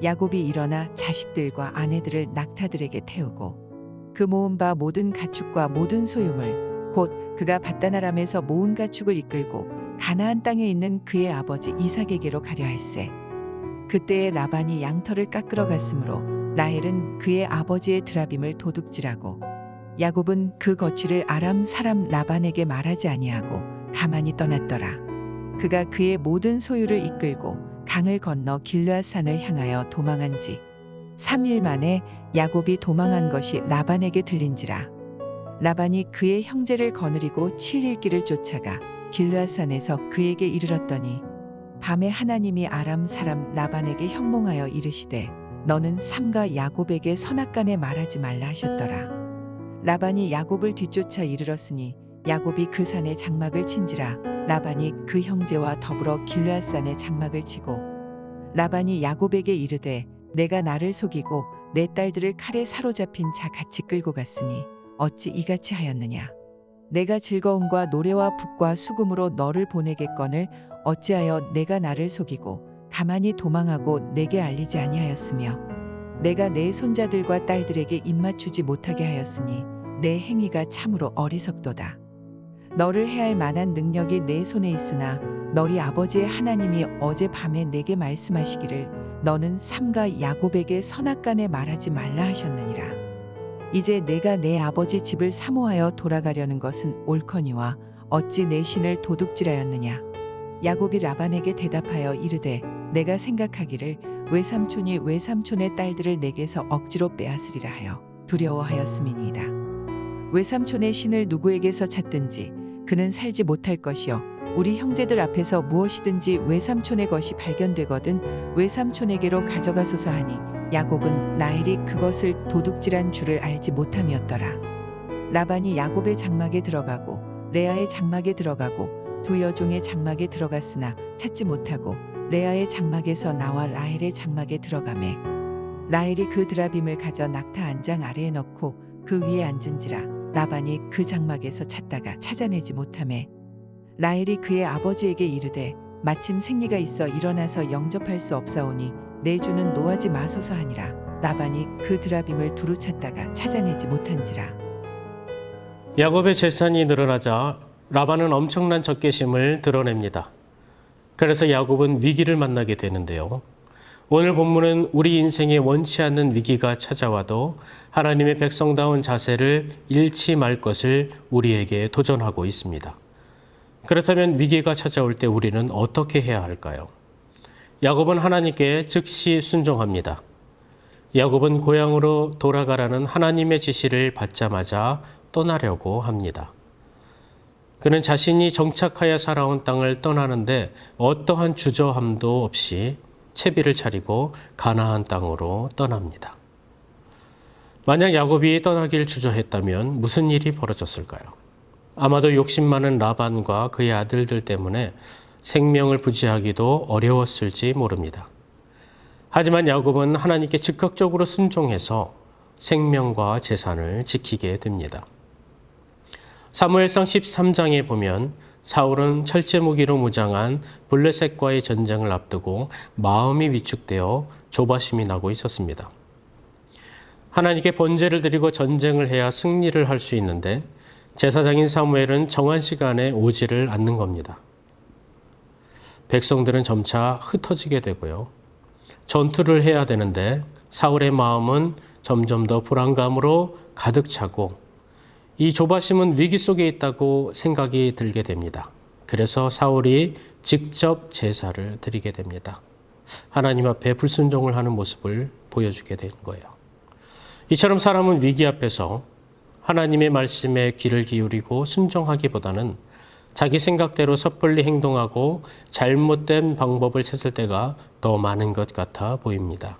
야곱이 일어나 자식들과 아내들을 낙타들에게 태우고 그 모은 바 모든 가축과 모든 소유물 곧 그가 밧다나람에서 모은 가축을 이끌고 가나안 땅에 있는 그의 아버지 이삭에게로 가려 할세. 그때에 라반이 양털을 깎으러 갔으므로 라헬은 그의 아버지의 드라빔을 도둑질하고 야곱은 그 거취를 아람 사람 라반에게 말하지 아니하고 가만히 떠났더라. 그가 그의 모든 소유를 이끌고 강을 건너 길르앗산을 향하여 도망한지 3일 만에 야곱이 도망한 것이 라반에게 들린지라. 라반이 그의 형제를 거느리고 7일 길을 쫓아가 길르앗산에서 그에게 이르렀더니 밤에 하나님이 아람 사람 라반에게 현몽하여 이르시되 너는 삼가 야곱에게 선악간에 말하지 말라 하셨더라. 라반이 야곱을 뒤쫓아 이르렀으니 야곱이 그 산에 장막을 친지라. 라반이 그 형제와 더불어 길르앗산에 장막을 치고 라반이 야곱에게 이르되 내가 나를 속이고 내 딸들을 칼에 사로잡힌 자 같이 끌고 갔으니 어찌 이같이 하였느냐. 내가 즐거움과 노래와 북과 수금으로 너를 보내겠거늘 어찌하여 내가 나를 속이고 가만히 도망하고 내게 알리지 아니하였으며 내가 내 손자들과 딸들에게 입맞추지 못하게 하였으니 내 행위가 참으로 어리석도다. 너를 해할 만한 능력이 내 손에 있으나 너희 아버지의 하나님이 어제 밤에 내게 말씀하시기를 너는 삼가 야곱에게 선악간에 말하지 말라 하셨느니라. 이제 내가 내 아버지 집을 사모하여 돌아가려는 것은 옳거니와 어찌 내 신을 도둑질하였느냐. 야곱이 라반에게 대답하여 이르되 내가 생각하기를 외삼촌이 외삼촌의 딸들을 내게서 억지로 빼앗으리라 하여 두려워하였음이니이다. 외삼촌의 신을 누구에게서 찾든지 그는 살지 못할 것이요 우리 형제들 앞에서 무엇이든지 외삼촌의 것이 발견되거든 외삼촌에게로 가져가소서 하니 야곱은 라헬이 그것을 도둑질한 줄을 알지 못함이었더라. 라반이 야곱의 장막에 들어가고 레아의 장막에 들어가고 두 여종의 장막에 들어갔으나 찾지 못하고 레아의 장막에서 나와 라헬의 장막에 들어가매 라헬이 그 드라빔을 가져 낙타 안장 아래에 넣고 그 위에 앉은지라. 라반이 그 장막에서 찾다가 찾아내지 못하매 라헬이 그의 아버지에게 이르되 마침 생리가 있어 일어나서 영접할 수 없사오니 내 주는 노하지 마소서 하니라. 라반이 그 드라빔을 두루 찾다가 찾아내지 못한지라. 야곱의 재산이 늘어나자 라반은 엄청난 적개심을 드러냅니다. 그래서 야곱은 위기를 만나게 되는데요. 오늘 본문은 우리 인생에 원치 않는 위기가 찾아와도 하나님의 백성다운 자세를 잃지 말 것을 우리에게 도전하고 있습니다. 그렇다면 위기가 찾아올 때 우리는 어떻게 해야 할까요? 야곱은 하나님께 즉시 순종합니다. 야곱은 고향으로 돌아가라는 하나님의 지시를 받자마자 떠나려고 합니다. 그는 자신이 정착하여 살아온 땅을 떠나는데 어떠한 주저함도 없이 채비를 차리고 가나안 땅으로 떠납니다. 만약 야곱이 떠나길 주저했다면 무슨 일이 벌어졌을까요? 아마도 욕심 많은 라반과 그의 아들들 때문에 생명을 부지하기도 어려웠을지 모릅니다. 하지만 야곱은 하나님께 즉각적으로 순종해서 생명과 재산을 지키게 됩니다. 사무엘상 13장에 보면 사울은 철제무기로 무장한 블레셋과의 전쟁을 앞두고 마음이 위축되어 조바심이 나고 있었습니다. 하나님께 번제를 드리고 전쟁을 해야 승리를 할 수 있는데 제사장인 사무엘은 정한 시간에 오지를 않는 겁니다. 백성들은 점차 흩어지게 되고요. 전투를 해야 되는데 사울의 마음은 점점 더 불안감으로 가득 차고 이 조바심은 위기 속에 있다고 생각이 들게 됩니다. 그래서 사울이 직접 제사를 드리게 됩니다. 하나님 앞에 불순종을 하는 모습을 보여주게 된 거예요. 이처럼 사람은 위기 앞에서 하나님의 말씀에 귀를 기울이고 순종하기보다는 자기 생각대로 섣불리 행동하고 잘못된 방법을 찾을 때가 더 많은 것 같아 보입니다.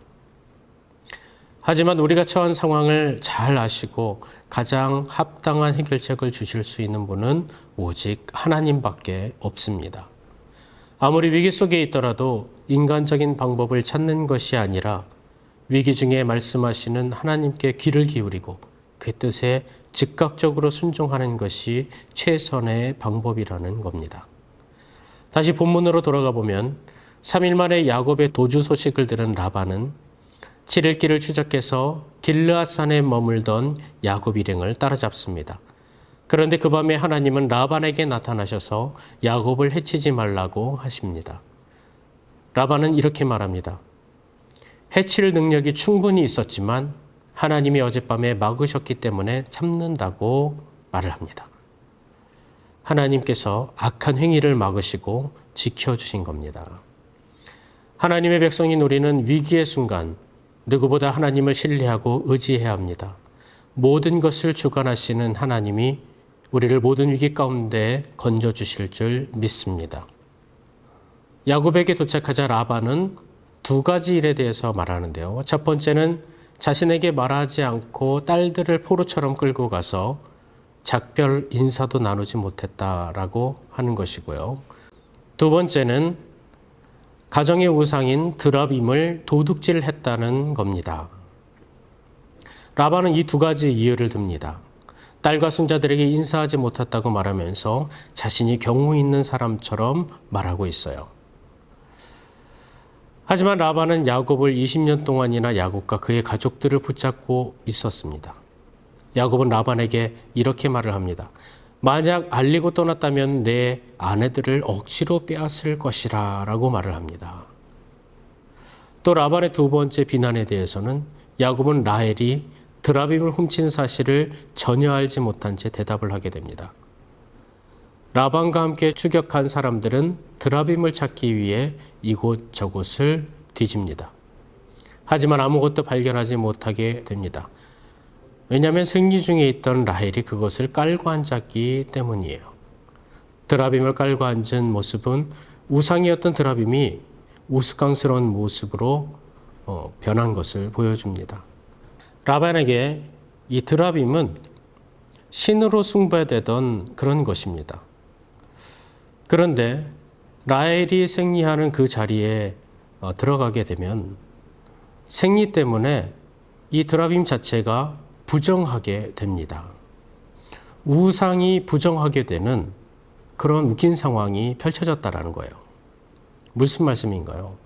하지만 우리가 처한 상황을 잘 아시고 가장 합당한 해결책을 주실 수 있는 분은 오직 하나님밖에 없습니다. 아무리 위기 속에 있더라도 인간적인 방법을 찾는 것이 아니라 위기 중에 말씀하시는 하나님께 귀를 기울이고 그 뜻에 즉각적으로 순종하는 것이 최선의 방법이라는 겁니다. 다시 본문으로 돌아가 보면 3일 만에 야곱의 도주 소식을 들은 라반은 7일 길을 추적해서 길르앗산에 머물던 야곱 일행을 따라잡습니다. 그런데 그 밤에 하나님은 라반에게 나타나셔서 야곱을 해치지 말라고 하십니다. 라반은 이렇게 말합니다. 해칠 능력이 충분히 있었지만 하나님이 어젯밤에 막으셨기 때문에 참는다고 말을 합니다. 하나님께서 악한 행위를 막으시고 지켜주신 겁니다. 하나님의 백성인 우리는 위기의 순간 누구보다 하나님을 신뢰하고 의지해야 합니다. 모든 것을 주관하시는 하나님이 우리를 모든 위기 가운데 건져주실 줄 믿습니다. 야곱에게 도착하자 라반은 두 가지 일에 대해서 말하는데요. 첫 번째는 자신에게 말하지 않고 딸들을 포로처럼 끌고 가서 작별 인사도 나누지 못했다라고 하는 것이고요. 두 번째는 가정의 우상인 드라빔을 도둑질했다는 겁니다. 라반은 이 두 가지 이유를 듭니다. 딸과 손자들에게 인사하지 못했다고 말하면서 자신이 경우 있는 사람처럼 말하고 있어요. 하지만 라반은 야곱을 20년 동안이나 야곱과 그의 가족들을 붙잡고 있었습니다. 야곱은 라반에게 이렇게 말을 합니다. 만약 알리고 떠났다면 내 아내들을 억지로 빼앗을 것이라 라고 말을 합니다. 또 라반의 두 번째 비난에 대해서는 야곱은 라헬이 드라빔을 훔친 사실을 전혀 알지 못한 채 대답을 하게 됩니다. 라반과 함께 추격한 사람들은 드라빔을 찾기 위해 이곳저곳을 뒤집니다. 하지만 아무것도 발견하지 못하게 됩니다. 왜냐하면 생리 중에 있던 라헬이 그것을 깔고 앉았기 때문이에요. 드라빔을 깔고 앉은 모습은 우상이었던 드라빔이 우스꽝스러운 모습으로 변한 것을 보여줍니다. 라반에게 이 드라빔은 신으로 숭배되던 그런 것입니다. 그런데 라헬이 생리하는 그 자리에 들어가게 되면 생리 때문에 이 드라빔 자체가 부정하게 됩니다. 우상이 부정하게 되는 그런 웃긴 상황이 펼쳐졌다라는 거예요. 무슨 말씀인가요?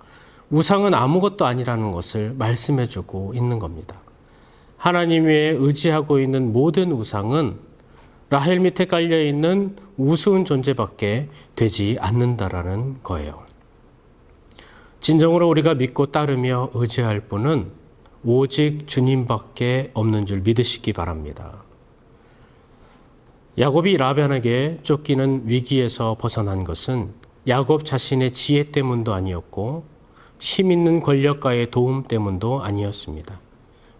우상은 아무것도 아니라는 것을 말씀해주고 있는 겁니다. 하나님 외에 의지하고 있는 모든 우상은 라헬 밑에 깔려있는 우스운 존재밖에 되지 않는다라는 거예요. 진정으로 우리가 믿고 따르며 의지할 분은 오직 주님밖에 없는 줄 믿으시기 바랍니다. 야곱이 라반에게 쫓기는 위기에서 벗어난 것은 야곱 자신의 지혜 때문도 아니었고 힘 있는 권력가의 도움 때문도 아니었습니다.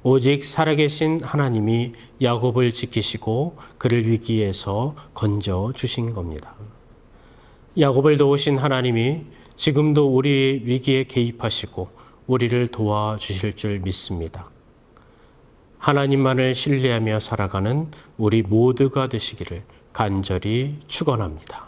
오직 살아계신 하나님이 야곱을 지키시고 그를 위기에서 건져 주신 겁니다. 야곱을 도우신 하나님이 지금도 우리 위기에 개입하시고 우리를 도와주실 줄 믿습니다. 하나님만을 신뢰하며 살아가는 우리 모두가 되시기를 간절히 축원합니다.